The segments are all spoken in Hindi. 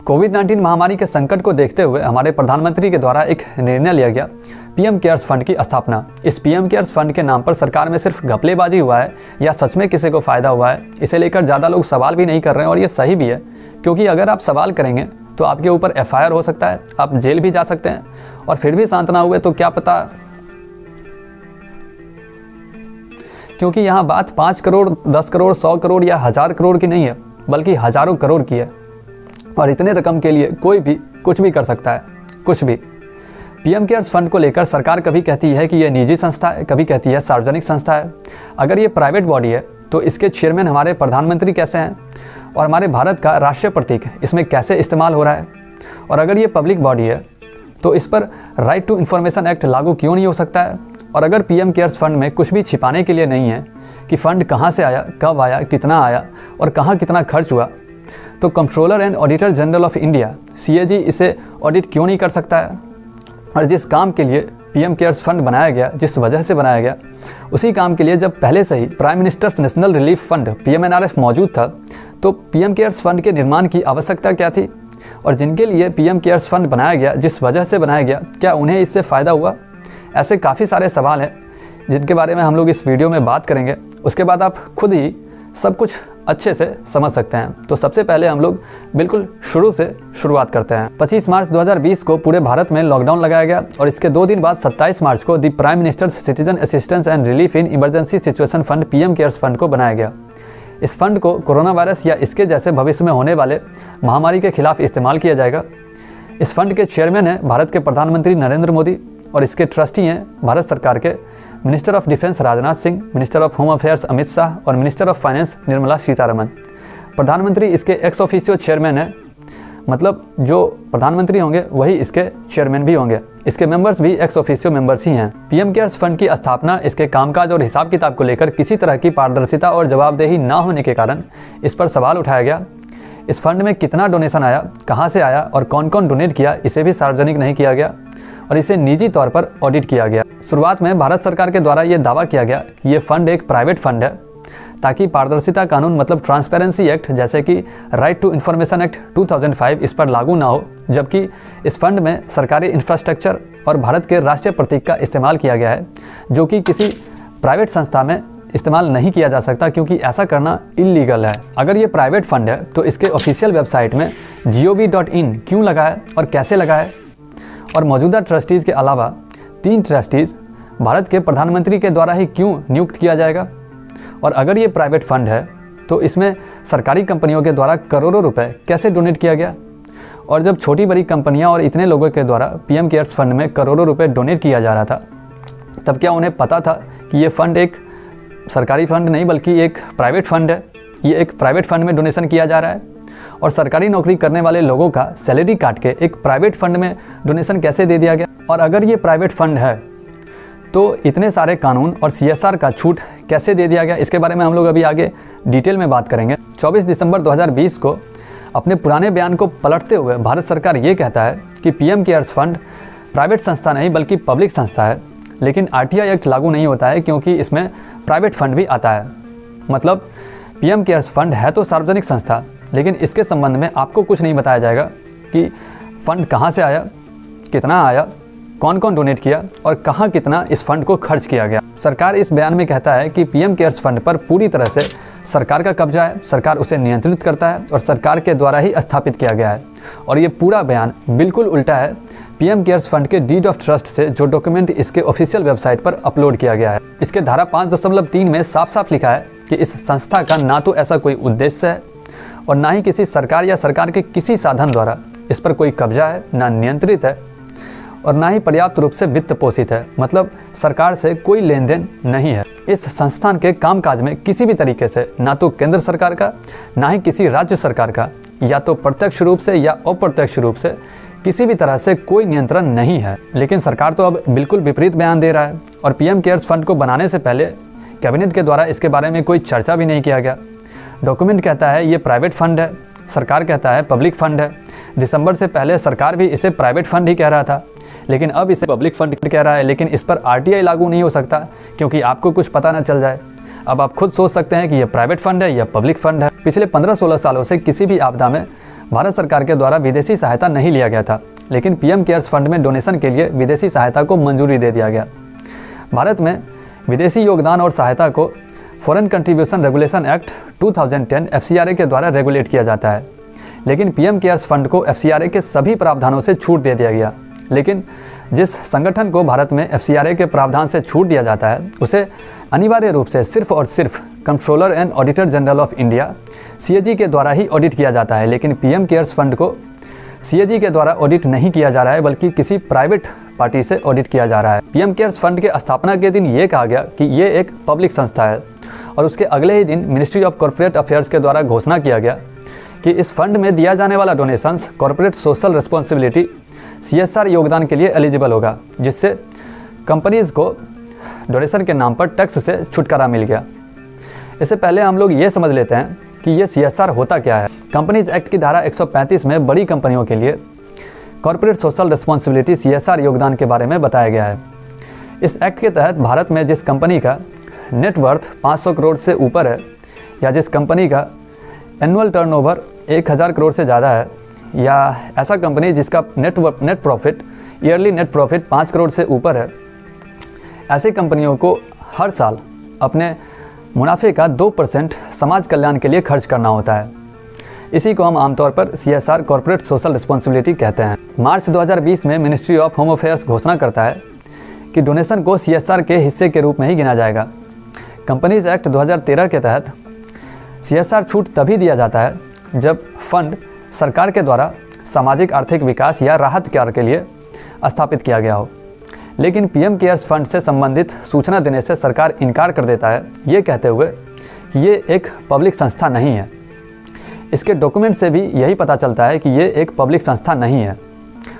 कोविड-19 महामारी के संकट को देखते हुए हमारे प्रधानमंत्री के द्वारा एक निर्णय लिया गया, पीएम केयर्स फंड की स्थापना। इस पीएम केयर्स फंड के नाम पर सरकार में सिर्फ घपलेबाजी हुआ है या सच में किसी को फ़ायदा हुआ है, इसे लेकर ज़्यादा लोग सवाल भी नहीं कर रहे हैं। और ये सही भी है, क्योंकि अगर आप सवाल करेंगे तो आपके ऊपर FIR हो सकता है, आप जेल भी जा सकते हैं। और फिर भी शांत ना हुए तो क्या पता, क्योंकि यहाँ बात 5 करोड़, 10 करोड़, 100 करोड़ या 1000 करोड़ की नहीं है, बल्कि हज़ारों करोड़ की है। और इतने रकम के लिए कोई भी कुछ भी कर सकता है, कुछ भी। पीएम केयर्स फंड को लेकर सरकार कभी कहती है कि यह निजी संस्था है, कभी कहती है सार्वजनिक संस्था है। अगर ये प्राइवेट बॉडी है तो इसके चेयरमैन हमारे प्रधानमंत्री कैसे हैं, और हमारे भारत का राष्ट्रीय प्रतीक इसमें कैसे इस्तेमाल हो रहा है। और अगर ये पब्लिक बॉडी है तो इस पर राइट टू इन्फॉर्मेशन एक्ट लागू क्यों नहीं हो सकता है। और अगर पीएम केयर्स फंड में कुछ भी छिपाने के लिए नहीं है कि फ़ंड कहाँ से आया, कब आया, कितना आया और कहाँ कितना खर्च हुआ, तो controller and auditor general of India CAG इसे ऑडिट क्यों नहीं कर सकता है। और जिस काम के लिए पीएम केयर्स फंड बनाया गया, जिस वजह से बनाया गया, उसी काम के लिए जब पहले से ही prime minister's national relief fund PMNRF मौजूद था, तो पीएम केयर्स फंड के निर्माण की आवश्यकता क्या थी। और जिनके लिए पीएम केयर्स फंड बनाया गया, जिस वजह से बनाया गया, क्या उन्हें इससे फ़ायदा हुआ। ऐसे काफ़ी सारे सवाल हैं जिनके बारे में हम लोग इस वीडियो में बात करेंगे। उसके बाद आप खुद ही सब कुछ अच्छे से समझ सकते हैं। तो सबसे पहले हम लोग बिल्कुल शुरू से शुरुआत करते हैं। 25 मार्च 2020 को पूरे भारत में लॉकडाउन लगाया गया और इसके 2 दिन बाद 27 मार्च को दी prime ministers citizen assistance and relief in emergency situation fund PM cares fund को बनाया गया। इस फंड को कोरोना वायरस या इसके जैसे भविष्य में होने वाले महामारी के खिलाफ इस्तेमाल किया जाएगा। इस फंड के चेयरमैन हैं भारत के प्रधानमंत्री नरेंद्र मोदी और इसके ट्रस्टी हैं भारत सरकार के minister of defence Rajnath Singh, minister of home affairs Amit Shah और minister of finance Nirmala Sitharaman. प्रधानमंत्री इसके एक्स ऑफिशियो चेयरमैन हैं, मतलब जो प्रधानमंत्री होंगे वही इसके चेयरमैन भी होंगे। इसके मेंबर्स भी एक्स ऑफिशियो मेंबर्स ही हैं। पीएम केयर्स फंड की स्थापना इसके कामकाज और हिसाब किताब को लेकर किसी तरह की पारदर्शिता और जवाबदेही ना होने के कारण इस पर सवाल उठाया गया। इस फंड में कितना डोनेशन आया, कहाँ से आया और कौन कौन डोनेट किया, इसे भी सार्वजनिक नहीं किया गया और इसे निजी तौर पर ऑडिट किया गया। शुरुआत में भारत सरकार के द्वारा ये दावा किया गया कि ये फंड एक प्राइवेट फंड है, ताकि पारदर्शिता कानून मतलब ट्रांसपेरेंसी एक्ट जैसे कि राइट टू इन्फॉर्मेशन एक्ट 2005 इस पर लागू ना हो। जबकि इस फंड में सरकारी इंफ्रास्ट्रक्चर और भारत के राष्ट्रीय प्रतीक का इस्तेमाल किया गया है, जो कि किसी प्राइवेट संस्था में इस्तेमाल नहीं किया जा सकता, क्योंकि ऐसा करना इलीगल है। अगर ये प्राइवेट फंड है तो इसके ऑफिशियल वेबसाइट में gov.in क्यों लगा है और कैसे लगा है। और मौजूदा ट्रस्टीज़ के अलावा 3 ट्रस्टीज़ भारत के प्रधानमंत्री के द्वारा ही क्यों नियुक्त किया जाएगा। और अगर ये प्राइवेट फंड है तो इसमें सरकारी कंपनियों के द्वारा करोड़ों रुपए कैसे डोनेट किया गया। और जब छोटी बड़ी कंपनियां और इतने लोगों के द्वारा पीएम केयर्स फंड में करोड़ों रुपए डोनेट किया जा रहा था, तब क्या उन्हें पता था कि ये फ़ंड एक सरकारी फ़ंड नहीं बल्कि एक प्राइवेट फ़ंड है। ये एक प्राइवेट फ़ंड में डोनेशन किया जा रहा है और सरकारी नौकरी करने वाले लोगों का सैलरी काट के एक प्राइवेट फ़ंड में डोनेशन कैसे दे दिया गया। और अगर ये प्राइवेट फ़ंड है तो इतने सारे कानून और CSR का छूट कैसे दे दिया गया, इसके बारे में हम लोग अभी आगे डिटेल में बात करेंगे। 24 दिसंबर 2020 को अपने पुराने बयान को पलटते हुए भारत सरकार ये कहता है कि पीएम केयर्स फंड प्राइवेट संस्था नहीं बल्कि पब्लिक संस्था है। लेकिन RTI एक्ट लागू नहीं होता है, क्योंकि इसमें प्राइवेट फंड भी आता है। मतलब पीएम केयर्स फंड है तो सार्वजनिक संस्था, लेकिन इसके संबंध में आपको कुछ नहीं बताया जाएगा कि फ़ंड कहाँ से आया, कितना आया, कौन कौन डोनेट किया और कहाँ कितना इस फंड को खर्च किया गया। सरकार इस बयान में कहता है कि पीएम केयर्स फंड पर पूरी तरह से सरकार का कब्जा है, सरकार उसे नियंत्रित करता है और सरकार के द्वारा ही स्थापित किया गया है। और ये पूरा बयान बिल्कुल उल्टा है पीएम केयर्स फंड के डीड ऑफ ट्रस्ट से, जो डॉक्यूमेंट इसके ऑफिशियल वेबसाइट पर अपलोड किया गया है। इसके धारा 5.3 में साफ साफ लिखा है कि इस संस्था का ना तो ऐसा कोई उद्देश्य है और ना ही किसी सरकार या सरकार के किसी साधन द्वारा इस पर कोई कब्जा है, ना नियंत्रित है और ना ही पर्याप्त रूप से वित्त पोषित है। मतलब सरकार से कोई लेन देन नहीं है। इस संस्थान के कामकाज में किसी भी तरीके से ना तो केंद्र सरकार का, ना ही किसी राज्य सरकार का, या तो प्रत्यक्ष रूप से या अप्रत्यक्ष रूप से किसी भी तरह से कोई नियंत्रण नहीं है। लेकिन सरकार तो अब बिल्कुल विपरीत बयान दे रहा है और पीएम केयर्स फंड को बनाने से पहले कैबिनेट के द्वारा इसके बारे में कोई चर्चा भी नहीं किया गया। डॉक्यूमेंट कहता है ये प्राइवेट फंड है, सरकार कहता है पब्लिक फंड है। दिसंबर से पहले सरकार भी इसे प्राइवेट फंड ही कह रहा था, लेकिन अब इसे पब्लिक फंड कह रहा है। लेकिन इस पर RTI लागू नहीं हो सकता, क्योंकि आपको कुछ पता ना चल जाए। अब आप खुद सोच सकते हैं कि यह प्राइवेट फंड है या पब्लिक फंड है। पिछले 15-16 सालों से किसी भी आपदा में भारत सरकार के द्वारा विदेशी सहायता नहीं लिया गया था, लेकिन पीएम केयर्स फंड में डोनेशन के लिए विदेशी सहायता को मंजूरी दे दिया गया। भारत में विदेशी योगदान और सहायता को foreign contribution regulation act 2010 FCRA के द्वारा रेगुलेट किया जाता है, लेकिन पीएम केयर्स फंड को FCRA के सभी प्रावधानों से छूट दे दिया गया। लेकिन जिस संगठन को भारत में FCRA के प्रावधान से छूट दिया जाता है उसे अनिवार्य रूप से सिर्फ और सिर्फ controller and auditor general of India CAG के द्वारा ही ऑडिट किया जाता है। लेकिन पीएम केयर्स फंड को CAG के द्वारा ऑडिट नहीं किया जा रहा है, बल्कि किसी प्राइवेट पार्टी से ऑडिट किया जा रहा है। पीएम केयर्स फंड के स्थापना के दिन ये कहा गया कि ये एक पब्लिक संस्था है और उसके अगले ही दिन मिनिस्ट्री ऑफ कॉर्पोरेट अफेयर्स के द्वारा घोषणा किया गया कि इस फंड में दिया जाने वाला donations corporate social responsibility CSR योगदान के लिए एलिजिबल होगा, जिससे कंपनीज़ को डोनेशन के नाम पर टैक्स से छुटकारा मिल गया। इससे पहले हम लोग ये समझ लेते हैं कि ये CSR होता क्या है। कंपनीज एक्ट की धारा 135 में बड़ी कंपनियों के लिए कॉर्पोरेट सोशल रिस्पॉन्सिबिलिटी CSR योगदान के बारे में बताया गया है। इस एक्ट के तहत भारत में जिस कंपनी का नेटवर्थ 500 करोड़ से ऊपर है, या जिस कंपनी का एनुअल टर्नओवर 1000 करोड़ से ज़्यादा है, या ऐसा कंपनी जिसका net profit yearly net profit 5 crore से ऊपर है, ऐसी कंपनियों को हर साल अपने मुनाफे का 2% समाज कल्याण के लिए खर्च करना होता है। इसी को हम आमतौर पर CSR कॉर्पोरेट सोशल रिस्पॉन्सिबिलिटी कहते हैं। मार्च 2020 में मिनिस्ट्री ऑफ होम अफेयर्स घोषणा करता है कि डोनेशन को CSR के हिस्से के रूप में ही गिना जाएगा। कंपनीज एक्ट 2013 के तहत CSR छूट तभी दिया जाता है जब फंड सरकार के द्वारा सामाजिक आर्थिक विकास या राहत कार्य के लिए स्थापित किया गया हो। लेकिन पीएम केयर्स फंड से संबंधित सूचना देने से सरकार इनकार कर देता है, ये कहते हुए कि ये एक पब्लिक संस्था नहीं है। इसके डॉक्यूमेंट से भी यही पता चलता है कि ये एक पब्लिक संस्था नहीं है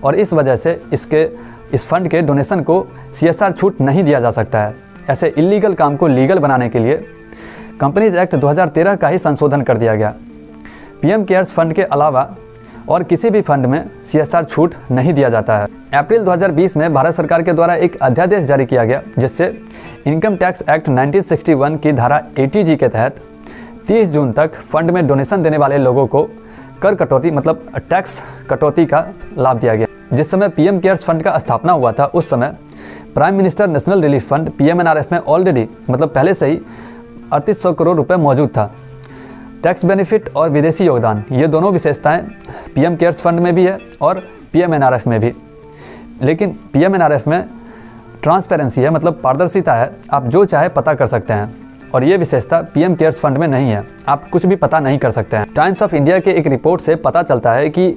और इस वजह से इस फंड के डोनेशन को CSR छूट नहीं दिया जा सकता है। ऐसे इलीगल काम को लीगल बनाने के लिए कंपनीज एक्ट 2013 का ही संशोधन कर दिया गया। पीएम केयर्स फंड के अलावा और किसी भी फंड में CSR छूट नहीं दिया जाता है। अप्रैल 2020 में भारत सरकार के द्वारा एक अध्यादेश जारी किया गया, जिससे इनकम टैक्स एक्ट 1961 की धारा 80G के तहत 30 जून तक फंड में डोनेशन देने वाले लोगों को कर कटौती मतलब टैक्स कटौती का लाभ दिया गया। जिस समय पीएम केयर्स फंड का स्थापना हुआ था, उस समय prime minister national relief fund PMNRF में ऑलरेडी मतलब पहले से ही 3800 करोड़ रुपए मौजूद था। टैक्स बेनिफिट और विदेशी योगदान, ये दोनों विशेषताएं पीएम केयर्स फंड में भी है और PMNRF में भी। लेकिन PMNRF में ट्रांसपेरेंसी है, मतलब पारदर्शिता है, आप जो चाहे पता कर सकते हैं, और ये विशेषता पीएम केयर्स फंड में नहीं है, आप कुछ भी पता नहीं कर सकते हैं। टाइम्स ऑफ इंडिया के एक रिपोर्ट से पता चलता है कि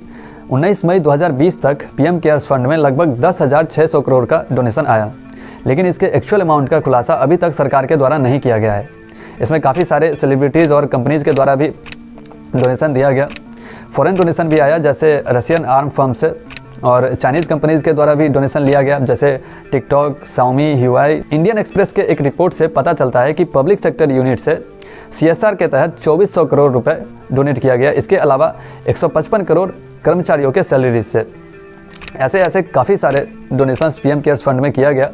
19 मई 2020 तक पीएम केयर्स फंड में लगभग 10,600 करोड़ का डोनेशन आया, लेकिन इसके एक्चुअल अमाउंट का खुलासा अभी तक सरकार के द्वारा नहीं किया गया है। इसमें काफ़ी सारे सेलिब्रिटीज़ और कंपनीज़ के द्वारा भी डोनेशन दिया गया। फॉरेन डोनेशन भी आया, जैसे रशियन आर्म फर्म से, और चाइनीज़ कंपनीज़ के द्वारा भी डोनेशन लिया गया, जैसे TikTok, Xiaomi, Huawei। Indian express के एक रिपोर्ट से पता चलता है कि पब्लिक सेक्टर यूनिट से CSR के तहत 2400 करोड़ रुपए डोनेट किया गया। इसके अलावा 155 करोड़ कर्मचारियों के सैलरीज से। ऐसे काफ़ी सारे डोनेशंस पीएम केयर्स फंड में किया गया।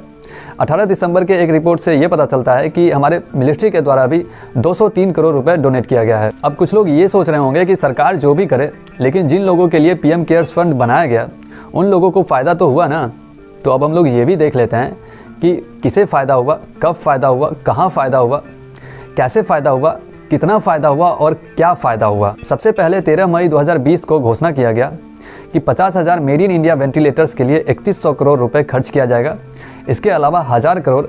18 दिसंबर के एक रिपोर्ट से ये पता चलता है कि हमारे मिलिट्री के द्वारा भी 203 करोड़ रुपए डोनेट किया गया है। अब कुछ लोग ये सोच रहे होंगे कि सरकार जो भी करे, लेकिन जिन लोगों के लिए पीएम केयर्स फंड बनाया गया उन लोगों को फ़ायदा तो हुआ ना। तो अब हम लोग ये भी देख लेते हैं कि किसे फ़ायदा हुआ, कब फ़ायदा हुआ, कहाँ फ़ायदा हुआ, कैसे फ़ायदा हुआ, कितना फ़ायदा हुआ और क्या फ़ायदा हुआ। सबसे पहले 13 मई 2020 को घोषणा किया गया कि 50,000 मेड इन इंडिया वेंटिलेटर्स के लिए 3100 करोड़ रुपए खर्च किया जाएगा। इसके अलावा 1000 करोड़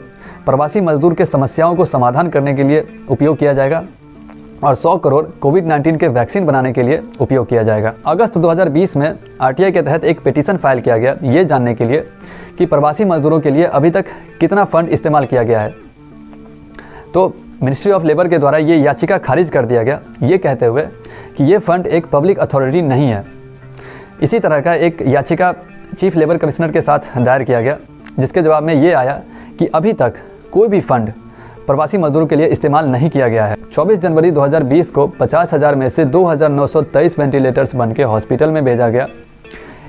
प्रवासी मजदूर के समस्याओं को समाधान करने के लिए उपयोग किया जाएगा और 100 करोड़ कोविड-19 के वैक्सीन बनाने के लिए उपयोग किया जाएगा। अगस्त 2020 में RTI के तहत एक पिटीशन फाइल किया गया, ये जानने के लिए कि प्रवासी मजदूरों के लिए अभी तक कितना फंड इस्तेमाल किया गया है। तो मिनिस्ट्री ऑफ लेबर के द्वारा ये याचिका खारिज कर दिया गया, ये कहते हुए कि ये फंड एक पब्लिक अथॉरिटी नहीं है। इसी तरह का एक याचिका चीफ लेबर कमिश्नर के साथ दायर किया गया, जिसके जवाब में ये आया कि अभी तक कोई भी फंड प्रवासी मजदूरों के लिए इस्तेमाल नहीं किया गया है। 24 जनवरी 2020 को 50,000 में से 2,923 वेंटिलेटर्स बन के हॉस्पिटल में भेजा गया।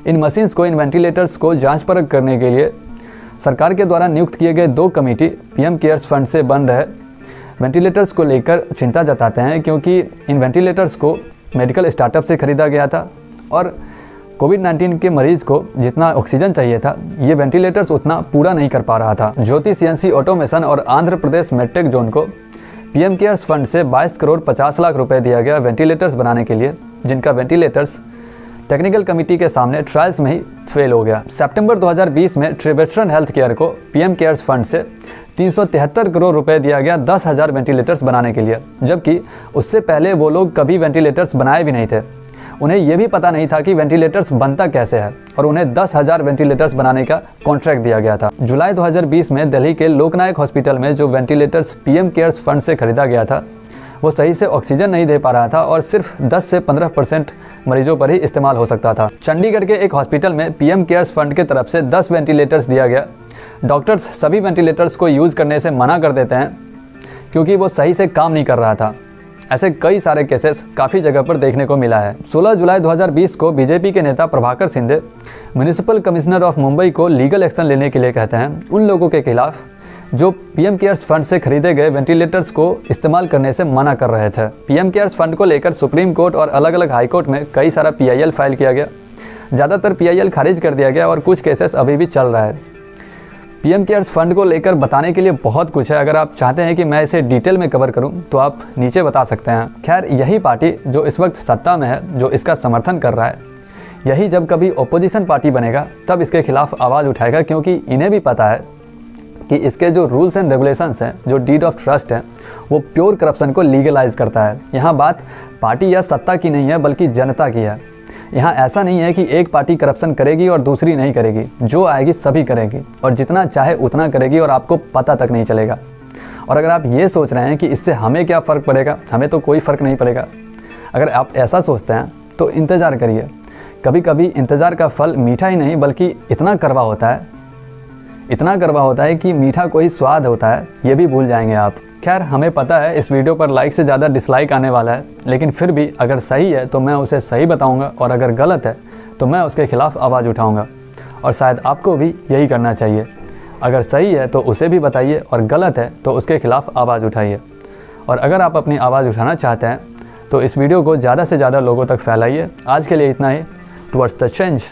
इन मशीन्स को, इन वेंटिलेटर्स को जांच परख करने के लिए सरकार के द्वारा नियुक्त किए गए 2 कमेटी पीएम केयर्स फंड से बन रहे वेंटिलेटर्स को लेकर चिंता जताते हैं, क्योंकि इन वेंटिलेटर्स को मेडिकल स्टार्टअप से खरीदा गया था और कोविड-19 के मरीज को जितना ऑक्सीजन चाहिए था, ये वेंटिलेटर्स उतना पूरा नहीं कर पा रहा था। ज्योति सीएनसी ऑटोमेशन और आंध्र प्रदेश मेडटेक जोन को पीएम केयर्स फंड से 22 करोड़ 50 लाख रुपए दिया गया वेंटिलेटर्स बनाने के लिए, जिनका वेंटिलेटर्स टेक्निकल कमेटी के सामने ट्रायल्स में ही फेल हो गया। सितंबर 2020 में ट्रिवेस्ट्रन हेल्थ केयर को पीएम केयर्स फंड से 373 करोड़ रुपए दिया गया 10,000 वेंटिलेटर्स बनाने के लिए, जबकि उससे पहले वो लोग कभी वेंटिलेटर्स बनाए भी नहीं थे। उन्हें यह भी पता नहीं था कि वेंटिलेटर्स बनता कैसे है और उन्हें 10,000 वेंटिलेटर्स बनाने का कॉन्ट्रैक्ट दिया गया था। जुलाई 2020 में दिल्ली के लोकनायक हॉस्पिटल में जो वेंटिलेटर्स पीएम केयर्स फंड से खरीदा गया था, वो सही से ऑक्सीजन नहीं दे पा रहा था और सिर्फ 10 से 15% मरीजों पर ही इस्तेमाल हो सकता था। चंडीगढ़ के एक हॉस्पिटल में पीएम केयर्स फंड की तरफ से 10 वेंटिलेटर्स दिया गया। डॉक्टर्स सभी वेंटिलेटर्स को यूज़ करने से मना कर देते हैं क्योंकि वो सही से काम नहीं कर रहा था। ऐसे कई सारे केसेस काफ़ी जगह पर देखने को मिला है। 16 जुलाई 2020 को बीजेपी के नेता Prabhakar Shinde municipal commissioner of Mumbai को लीगल एक्शन लेने के लिए कहते हैं उन लोगों के खिलाफ जो पीएम केयर्स फंड से खरीदे गए वेंटिलेटर्स को इस्तेमाल करने से मना कर रहे थे। पीएम केयर्स फंड को लेकर सुप्रीम कोर्ट और अलग अलग हाई कोर्ट में कई सारा PIL फाइल किया गया। ज़्यादातर PIL खारिज कर दिया गया और कुछ केसेस अभी भी चल रहा है। पीएम केयर्स फंड को लेकर बताने के लिए बहुत कुछ है। अगर आप चाहते हैं कि मैं इसे डिटेल में कवर करूं तो आप नीचे बता सकते हैं। खैर, यही पार्टी जो इस वक्त सत्ता में है, जो इसका समर्थन कर रहा है, यही जब कभी ओपोजिशन पार्टी बनेगा तब इसके खिलाफ आवाज़ उठाएगा, क्योंकि इन्हें भी पता है कि इसके जो रूल्स एंड रेगुलेशंस हैं, जो डीड ऑफ ट्रस्ट है, वो प्योर करप्शन को लीगलाइज करता है। यहाँ बात पार्टी या सत्ता की नहीं है बल्कि जनता की है। यहाँ ऐसा नहीं है कि एक पार्टी करप्शन करेगी और दूसरी नहीं करेगी। जो आएगी सभी करेगी और जितना चाहे उतना करेगी और आपको पता तक नहीं चलेगा। और अगर आप ये सोच रहे हैं कि इससे हमें क्या फ़र्क पड़ेगा, हमें तो कोई फ़र्क नहीं पड़ेगा, अगर आप ऐसा सोचते हैं तो इंतज़ार करिए। कभी कभी इंतज़ार का फल मीठा ही नहीं बल्कि इतना कड़वा होता है, इतना कड़वा होता है कि मीठा कोई स्वाद होता है, ये भी भूल जाएंगे आप। खैर, हमें पता है इस वीडियो पर लाइक से ज़्यादा डिसलाइक आने वाला है, लेकिन फिर भी अगर सही है तो मैं उसे सही बताऊंगा और अगर गलत है तो मैं उसके खिलाफ आवाज़ उठाऊंगा। और शायद आपको भी यही करना चाहिए। अगर सही है तो उसे भी बताइए और गलत है तो उसके खिलाफ आवाज़ उठाइए। और अगर आप अपनी आवाज़ उठाना चाहते हैं तो इस वीडियो को ज़्यादा से ज़्यादा लोगों तक फैलाइए। आज के लिए इतना ही। Towards the change.